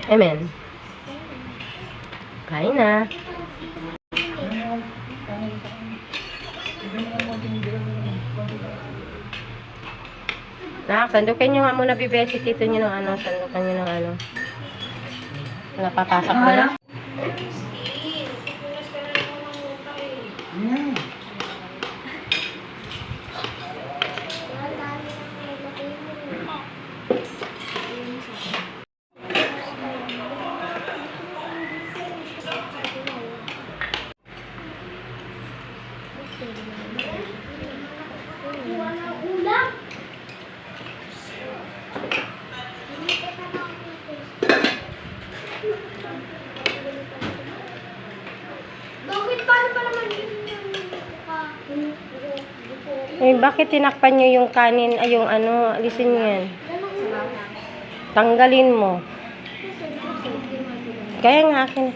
Amen. Kain na. Sandukan nyo nga muna, bibesi tito nyo ng ano. Sandukan nyo ng ano. Napapasak mo na. Eh, bakit tinakpan nyo yung kanin, ay yung ano, alisin nyo yan. Tanggalin mo. Kaya nga akin.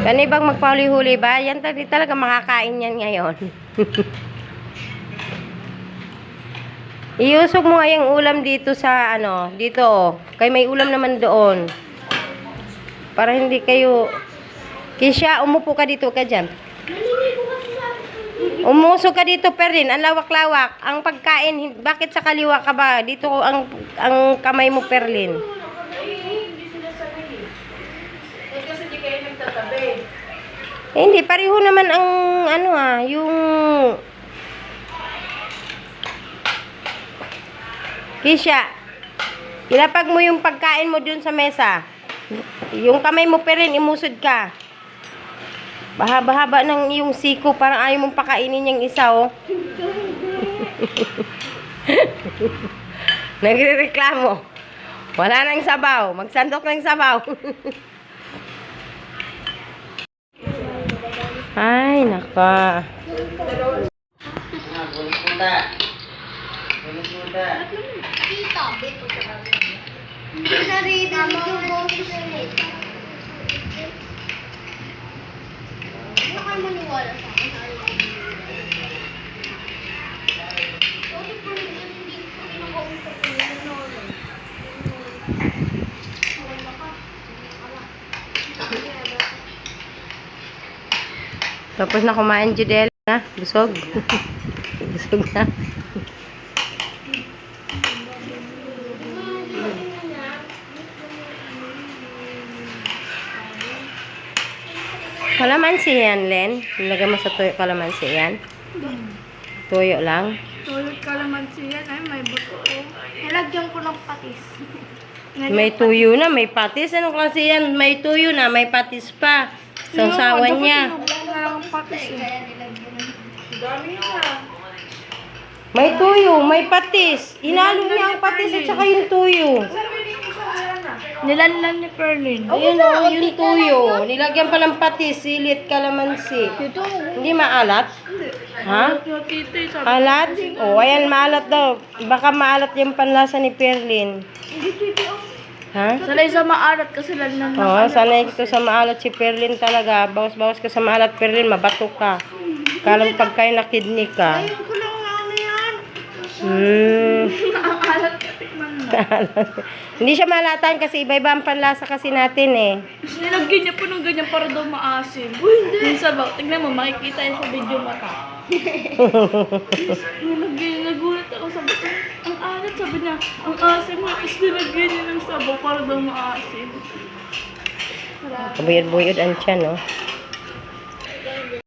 Kani bang magpahuli-huli ba? Yan talaga makakain yan ngayon. Iusog mo nga yung ulam dito sa ano, dito oh. Kaya may ulam naman doon. Para hindi kayo... Kisha, umupo ka dito ka dyan. Umusog ka dito, Perlin. Ang lawak-lawak. Ang pagkain, bakit sa kaliwa ka ba? Dito ang kamay mo, Perlin. Kasi di kayo nagtatabi. Hindi, pareho naman ang ano yung... Kisha, ilapag mo yung pagkain mo dun sa mesa. Yung kamay mo, Perlin, imusod ka. Bahaba-haba ng iyong siko, parang ayaw mong pakainin yung isa, oh. Nagre-reklamo. Wala nang sabaw. Magsandok ng sabaw. Ay, naka. Tapos na kumain, Judel, na? Busog. Busog na. Kalamansi yan, Len. Ilagay mo sa tuyo kalamansi yan. Tuyo lang. Tuyo kalamansi yan, ay may buto. Nilagyan ko ng patis. May tuyo na, may patis. Anong klase yan? May tuyo na, may patis pa. Sausawan niya. May tuyo, may patis. Inalo niya ang patis at saka yung tuyo. Nilanlan ni Perlin. Ayun o, yung tuyo. Nilagyan pa ng patis, silit, kalamansi. Hindi maalat? Ha? Alat? O, ayan, maalat daw. Baka maalat yung panlasa ni Perlin. Ha? Sanay sa maalat kasi lanlan na. Oo, sanay ito sa maalat si Perlin talaga. Bawas-bawas ka sa maalat, Perlin, mabato ka. Kalang pagkain na kidney ka. Ayun ko lang ano yan. Naalat ka, tikman mo. Hindi siya malatan kasi iba-iba ang panlasa kasi natin eh. Nilagyan niya po ng ganyan para daw maasim. Yung sabaw, tignan mo, makikita yun sa video mata. Nilagyan, nagulat ako, sabi ko, ang alat, sabi niya, ang asim na, tapos nilagyan niya ng sabaw para daw maasim. Kabuyod-buyod ang tiyan, no?